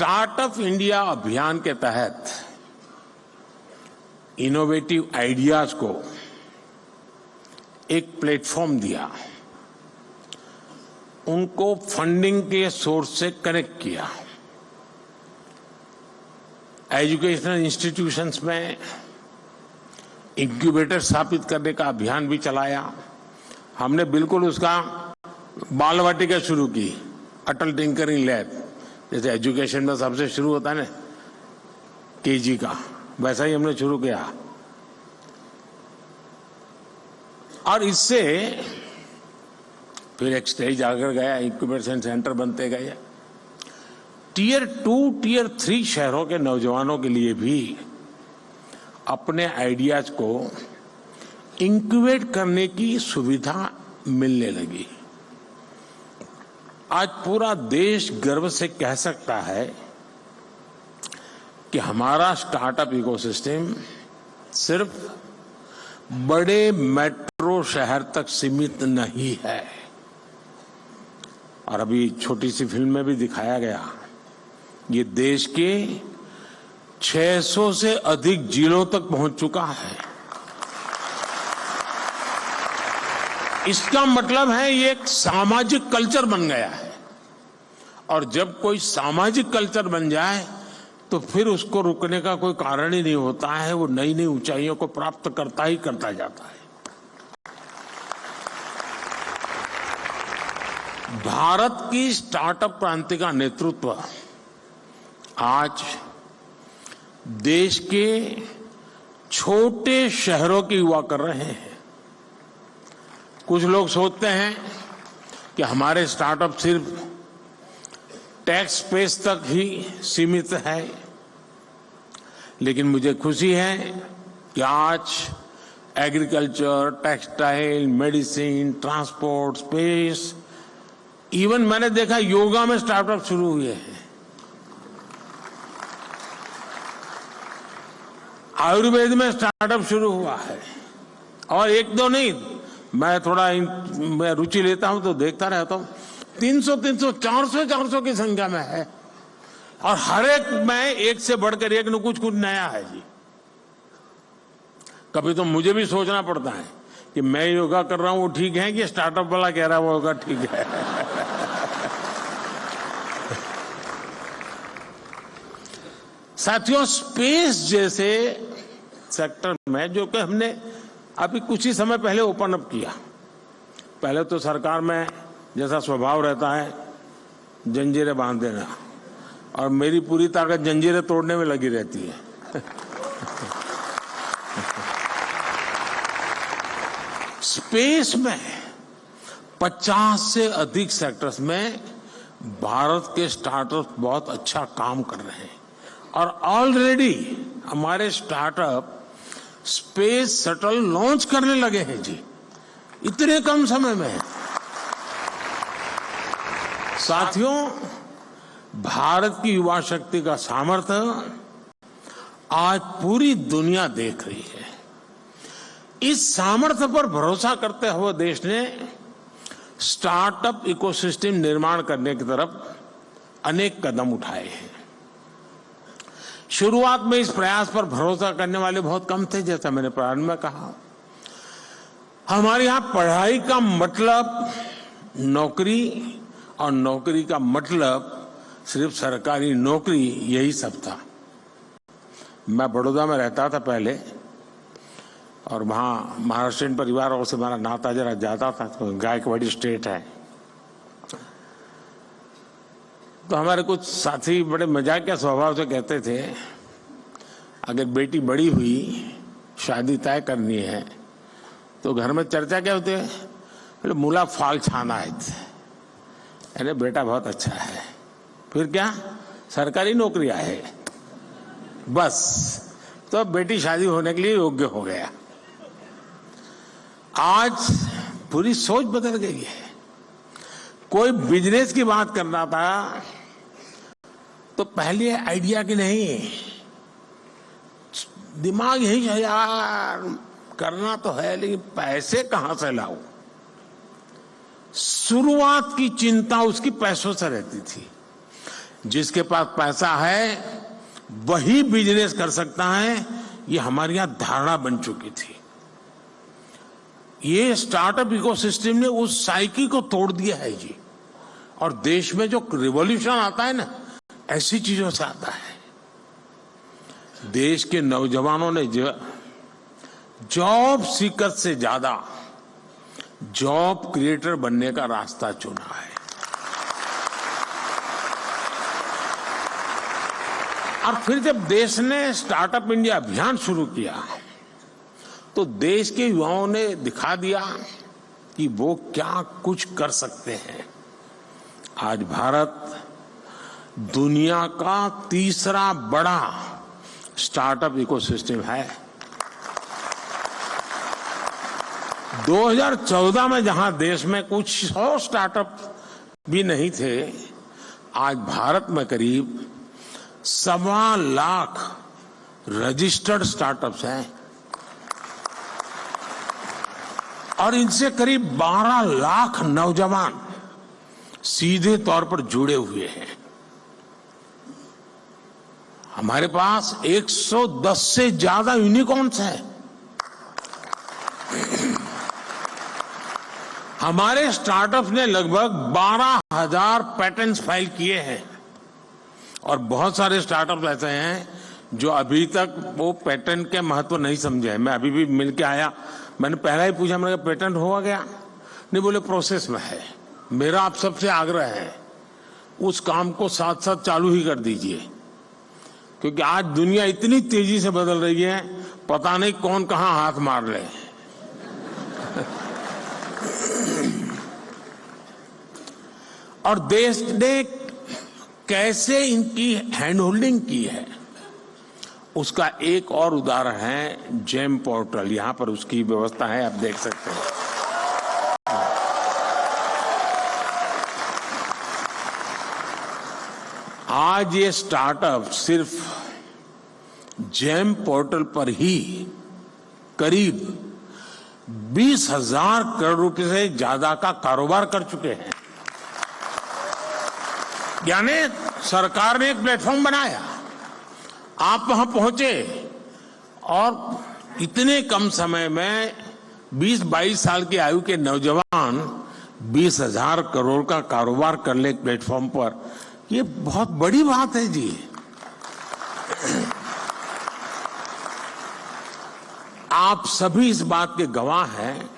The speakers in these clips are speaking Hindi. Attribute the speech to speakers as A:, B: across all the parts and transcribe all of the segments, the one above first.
A: स्टार्टअप इंडिया अभियान के तहत इनोवेटिव आइडियाज को एक प्लेटफॉर्म दिया, उनको फंडिंग के सोर्स से कनेक्ट किया, एजुकेशनल इंस्टीट्यूशंस में इंक्यूबेटर स्थापित करने का अभियान भी चलाया। हमने बिल्कुल उसका बाल वाटिका शुरू की, अटल टिंकरिंग लैब, जैसे एजुकेशन में सबसे शुरू होता है ना केजी का, वैसा ही हमने शुरू किया। और इससे फिर एक स्टेज आकर गया, इंक्यूबेशन सेंटर बनते गए। टियर 2, टियर 3 शहरों के नौजवानों के लिए भी अपने आइडियाज को इंक्यूबेट करने की सुविधा मिलने लगी। आज पूरा देश गर्व से कह सकता है कि हमारा स्टार्टअप इकोसिस्टम सिर्फ बड़े मेट्रो शहर तक सीमित नहीं है। और अभी छोटी सी फिल्म में भी दिखाया गया, ये देश के 600 से अधिक जिलों तक पहुंच चुका है। इसका मतलब है ये एक सामाजिक कल्चर बन गया है, और जब कोई सामाजिक कल्चर बन जाए तो फिर उसको रुकने का कोई कारण ही नहीं होता है। वो नई नई ऊंचाइयों को प्राप्त करता ही करता जाता है। भारत की स्टार्टअप क्रांति का नेतृत्व आज देश के छोटे शहरों के युवा कर रहे हैं। कुछ लोग सोचते हैं कि हमारे स्टार्टअप सिर्फ टैक्स स्पेस तक ही सीमित है, लेकिन मुझे खुशी है कि आज agriculture, textile, medicine, transport, space, even मैंने देखा योगा में स्टार्टअप शुरू हुए हैं। आयुर्वेद में स्टार्टअप शुरू हुआ है, और एक दो नहीं, मैं रुचि लेता हूं तो देखता रहता हूं। 300, 400 की संख्या में है, और हर एक में एक से बढ़कर एक न कुछ नया है जी। कभी तो मुझे भी सोचना पड़ता है कि मैं योगा कर रहा हूं वो ठीक है कि स्टार्टअप वाला कह रहा है वो योगा ठीक है। साथियों, स्पेस जैसे सेक्टर में जो कि हमने अभी कुछ ही समय पहले ओपन अप किया, पहले तो सरकार में जैसा स्वभाव रहता है जंजीरें बांध देना, और मेरी पूरी ताकत जंजीरें तोड़ने में लगी रहती है। स्पेस में 50 से अधिक सेक्टर्स में भारत के स्टार्टअप बहुत अच्छा काम कर रहे हैं, और ऑलरेडी हमारे स्टार्टअप स्पेस शटल लॉन्च करने लगे हैं जी, इतने कम समय में। साथियों, भारत की युवा शक्ति का सामर्थ्य आज पूरी दुनिया देख रही है। इस सामर्थ्य पर भरोसा करते हुए देश ने स्टार्टअप इकोसिस्टम निर्माण करने की तरफ अनेक कदम उठाए हैं। शुरुआत में इस प्रयास पर भरोसा करने वाले बहुत कम थे, जैसा मैंने प्रारंभ में कहा। हमारे यहां पढ़ाई का मतलब नौकरी, और नौकरी का मतलब सिर्फ सरकारी नौकरी, यही सब था। मैं बड़ौदा में रहता था पहले, और वहां महाराष्ट्रियन परिवारों से हमारा नाता जरा ज्यादा था, तो गायकवाड़ी स्टेट है। तो हमारे कुछ साथी बड़े मजाक के स्वभाव से कहते थे, अगर बेटी बड़ी हुई, शादी तय करनी है, तो घर में चर्चा क्या होती है, बोले मुला फाल छाना है, अरे बेटा बहुत अच्छा है, फिर क्या सरकारी नौकरी है, बस तो बेटी शादी होने के लिए योग्य हो गया। आज पूरी सोच बदल गई है। कोई बिजनेस की बात करना था तो पहले आइडिया की नहीं, दिमाग यही है यार, करना तो है लेकिन पैसे कहां से लाऊं। शुरुआत की चिंता उसकी पैसों से रहती थी। जिसके पास पैसा है वही बिजनेस कर सकता है, ये हमारे यहां धारणा बन चुकी थी। ये स्टार्टअप इकोसिस्टम ने उस साइकिल को तोड़ दिया है जी। और देश में जो रिवॉल्यूशन आता है ना, ऐसी चीजों से आता है। देश के नौजवानों ने जॉब सीकर से ज्यादा जॉब क्रिएटर बनने का रास्ता चुना है। और फिर जब देश ने स्टार्टअप इंडिया अभियान शुरू किया तो देश के युवाओं ने दिखा दिया कि वो क्या कुछ कर सकते हैं। आज भारत दुनिया का तीसरा बड़ा स्टार्टअप इकोसिस्टम है। 2014 में जहां देश में कुछ 100 स्टार्टअप भी नहीं थे, आज भारत में करीब 1.25 लाख रजिस्टर्ड स्टार्टअप्स हैं और इनसे करीब 12 लाख नौजवान सीधे तौर पर जुड़े हुए हैं। हमारे पास 110 से ज्यादा यूनिकॉर्न्स हैं। हमारे स्टार्टअप्स ने लगभग 12,000 पैटेंट्स फाइल किए हैं और बहुत सारे स्टार्टअप्स ऐसे हैं जो अभी तक वो पेटेंट के महत्व नहीं समझे हैं। मैं अभी भी मिल के आया, मैंने पहला ही पूछा, मैंने कहा पेटेंट हुआ गया? नहीं, बोले प्रोसेस में है। मेरा आप सबसे आग्रह है उस काम को साथ साथ चालू ही कर दीजिए, क्योंकि आज दुनिया इतनी तेजी से बदल रही है, पता नहीं कौन कहां हाथ मार ले। और देश ने कैसे इनकी हैंड होल्डिंग की है, उसका एक और उदाहरण है जेम पोर्टल। यहां पर उसकी व्यवस्था है, आप देख सकते हैं। आज ये स्टार्टअप सिर्फ जेम पोर्टल पर ही करीब 20,000 करोड़ रुपए से ज्यादा का कारोबार कर चुके हैं। यानी सरकार ने एक प्लेटफॉर्म बनाया, आप वहां पहुंचे और इतने कम समय में 20-22 साल की आयु के नौजवान 20,000 करोड़ का कारोबार कर ले प्लेटफॉर्म पर, ये बहुत बड़ी बात है जी। आप सभी इस बात के गवाह हैं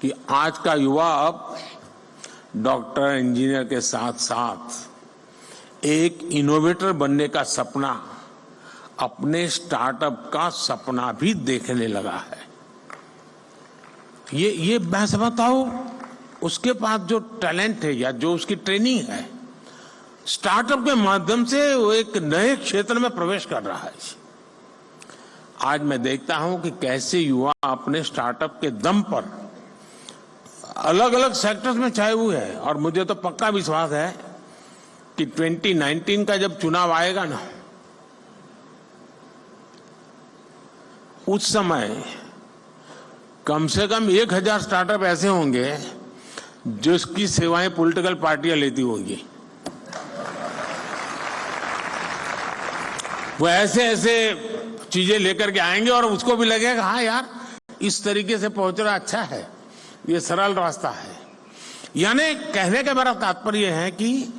A: कि आज का युवा अब डॉक्टर, इंजीनियर के साथ साथ एक इनोवेटर बनने का सपना, अपने स्टार्टअप का सपना भी देखने लगा है। ये मैं समझता हूं उसके पास जो टैलेंट है या जो उसकी ट्रेनिंग है, स्टार्टअप के माध्यम से वो एक नए क्षेत्र में प्रवेश कर रहा है। आज मैं देखता हूं कि कैसे युवा अपने स्टार्टअप के दम पर अलग अलग सेक्टर्स में छाए हुए हैं। और मुझे तो पक्का विश्वास है कि 2019 का जब चुनाव आएगा ना, उस समय कम से कम 1,000 स्टार्टअप ऐसे होंगे जिसकी सेवाएं पॉलिटिकल पार्टियां लेती होंगी। वो ऐसे ऐसे चीजें लेकर के आएंगे और उसको भी लगेगा हाँ यार, इस तरीके से पहुंच रहा अच्छा है, ये सरल रास्ता है। यानी कहने का मेरा तात्पर्य है कि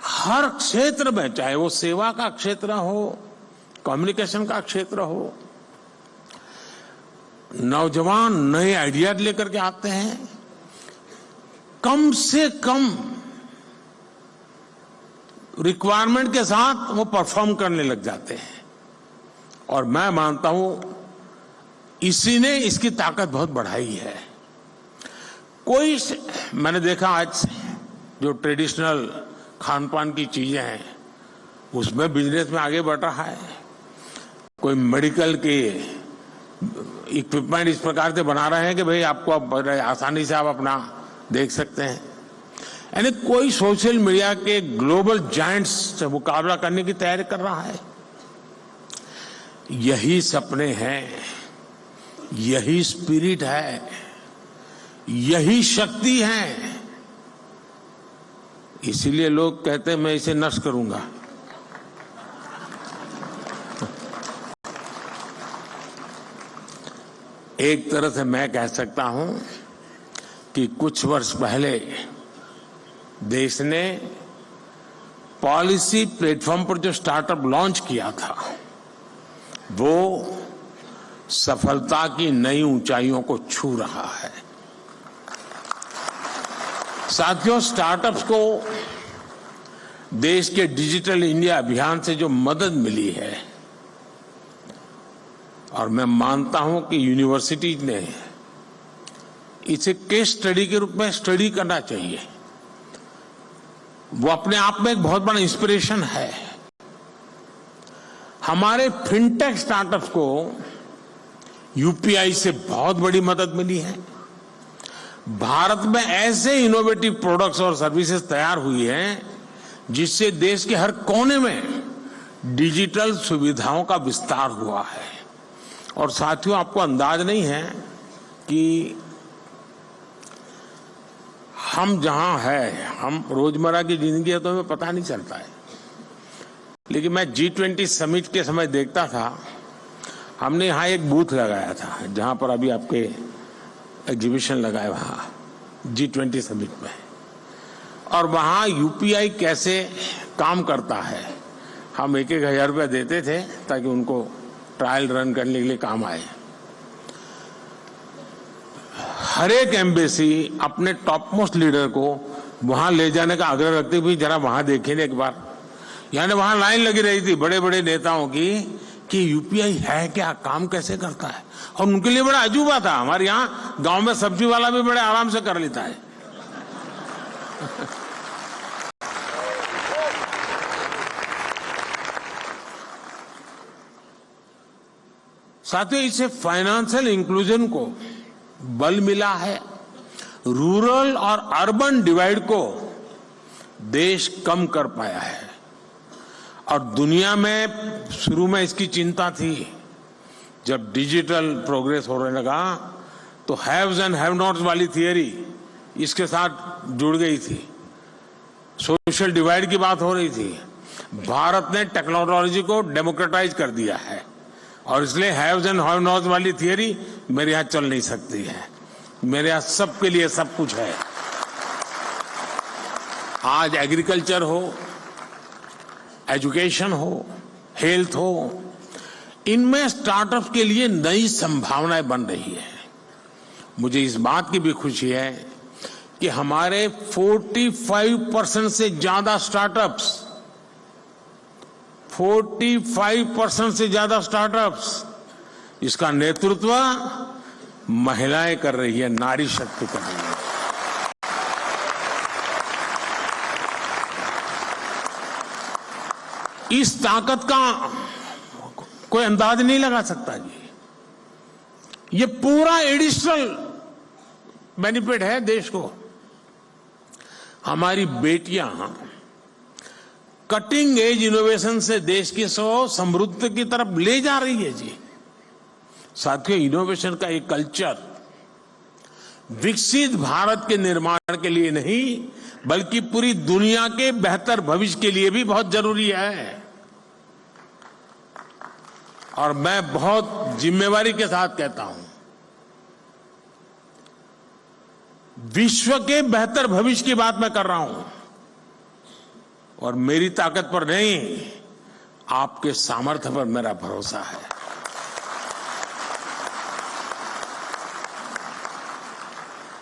A: हर क्षेत्र में, चाहे वो सेवा का क्षेत्र हो, कम्युनिकेशन का क्षेत्र हो, नौजवान नए आइडिया लेकर के आते हैं। कम से कम रिक्वायरमेंट के साथ वो परफॉर्म करने लग जाते हैं। और मैं मानता हूं इसी ने इसकी ताकत बहुत बढ़ाई है। मैंने देखा आज जो ट्रेडिशनल खान पान की चीजें हैं उसमें बिजनेस में आगे बढ़ रहा है। कोई मेडिकल के इक्विपमेंट इस प्रकार से बना रहे हैं कि भाई आपको अब आसानी से आप अपना देख सकते हैं। यानी कोई सोशल मीडिया के ग्लोबल जायंट्स से मुकाबला करने की तैयारी कर रहा है। यही सपने हैं, यही स्पिरिट है, यही शक्ति है इसीलिए लोग कहते हैं मैं इसे नष्ट करूंगा। एक तरह से मैं कह सकता हूं कि कुछ वर्ष पहले देश ने पॉलिसी प्लेटफॉर्म पर जो स्टार्टअप लॉन्च किया था वो सफलता की नई ऊंचाइयों को छू रहा है। साथियों, स्टार्टअप्स को देश के डिजिटल इंडिया अभियान से जो मदद मिली है, और मैं मानता हूं कि यूनिवर्सिटीज ने इसे केस स्टडी के रूप में स्टडी करना चाहिए, वो अपने आप में एक बहुत बड़ा इंस्पिरेशन है। हमारे फिनटेक स्टार्टअप्स को यूपीआई से बहुत बड़ी मदद मिली है। भारत में ऐसे इनोवेटिव प्रोडक्ट्स और सर्विसेज तैयार हुई हैं जिससे देश के हर कोने में डिजिटल सुविधाओं का विस्तार हुआ है। और साथियों, आपको अंदाज नहीं है कि हम जहां हैं, हम रोजमर्रा की जिंदगी है तो हमें पता नहीं चलता है, लेकिन मैं G20 समिट के समय देखता था, हमने यहां एक बूथ लगाया था जहां पर अभी आपके एग्जीबिशन लगाए वहां G20 समिट में, और वहां यूपीआई कैसे काम करता है हम 1-1 हजार रुपया देते थे ताकि उनको ट्रायल रन करने के लिए काम आए। हर एक एम्बेसी अपने टॉप मोस्ट लीडर को वहां ले जाने का आग्रह रखते हुए जरा वहां देखें एक बार, यानी वहां लाइन लगी रही थी बड़े बड़े नेताओं की कि यूपीआई है क्या, काम कैसे करता है, और उनके लिए बड़ा अजूबा था। हमारे यहाँ गांव में सब्जी वाला भी बड़े आराम से कर लेता है। साथियों, इससे फाइनेंशियल इंक्लूजन को बल मिला है। रूरल और अर्बन डिवाइड को देश कम कर पाया है, और दुनिया में शुरू में इसकी चिंता थी। जब डिजिटल प्रोग्रेस होने लगा तो हैव्स एंड हैव नॉट्स वाली थियरी इसके साथ जुड़ गई थी, सोशल डिवाइड की बात हो रही थी। भारत ने टेक्नोलॉजी को डेमोक्रेटाइज कर दिया है, और इसलिए हैव्स एंड हैव नॉट्स वाली थियरी मेरे यहां चल नहीं सकती है। मेरे यहां सबके लिए सब कुछ है। आज एग्रीकल्चर हो, एजुकेशन हो, हेल्थ हो, इनमें स्टार्टअप के लिए नई संभावनाएं बन रही है। मुझे इस बात की भी खुशी है कि हमारे 45% से ज्यादा स्टार्टअप्स 45% से ज्यादा स्टार्टअप्स इसका नेतृत्व महिलाएं कर रही है, नारी शक्ति कर रही है। इस ताकत का कोई अंदाज नहीं लगा सकता जी। ये पूरा एडिशनल बेनिफिट है देश को। हमारी बेटियां कटिंग एज इनोवेशन से देश की समृद्धि की तरफ ले जा रही है जी। साथियों, इनोवेशन का एक कल्चर विकसित भारत के निर्माण के लिए नहीं बल्कि पूरी दुनिया के बेहतर भविष्य के लिए भी बहुत जरूरी है। और मैं बहुत जिम्मेवारी के साथ कहता हूं, विश्व के बेहतर भविष्य की बात मैं कर रहा हूं, और मेरी ताकत पर नहीं, आपके सामर्थ्य पर मेरा भरोसा है।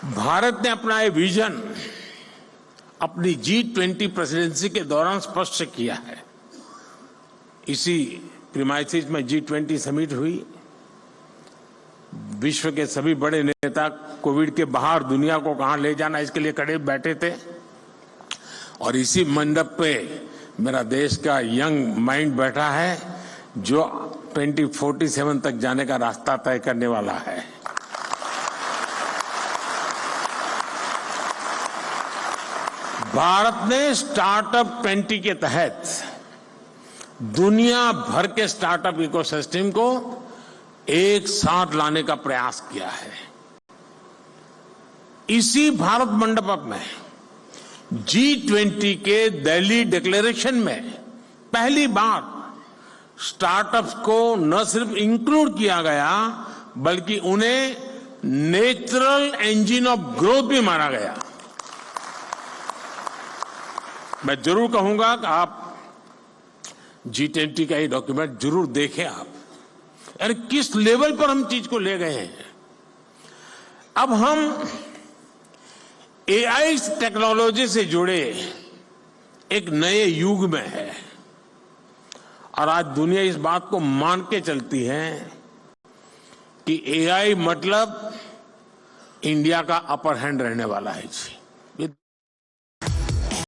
A: भारत ने अपना ये विजन अपनी G20 प्रेसिडेंसी के दौरान स्पष्ट किया है। इसी प्रीमाइसिस में G20 समिट हुई। विश्व के सभी बड़े नेता कोविड के बाहर दुनिया को कहां ले जाना इसके लिए खड़े बैठे थे, और इसी मंडप पे मेरा देश का यंग माइंड बैठा है जो 2047 तक जाने का रास्ता तय करने वाला है। भारत ने स्टार्टअप 20 के तहत दुनिया भर के स्टार्टअप इकोसिस्टम को एक साथ लाने का प्रयास किया है। इसी भारत मंडप में G20 के दिल्ली डिक्लेरेशन में पहली बार स्टार्टअप्स को न सिर्फ इंक्लूड किया गया बल्कि उन्हें नेचुरल इंजन ऑफ ग्रोथ भी माना गया। मैं जरूर कहूंगा कि आप G20 का ये डॉक्यूमेंट जरूर देखें आप, यानी किस लेवल पर हम चीज को ले गए हैं। अब हम AI टेक्नोलॉजी से जुड़े एक नए युग में है और आज दुनिया इस बात को मान के चलती है कि AI मतलब इंडिया का अपर हैंड रहने वाला है जी।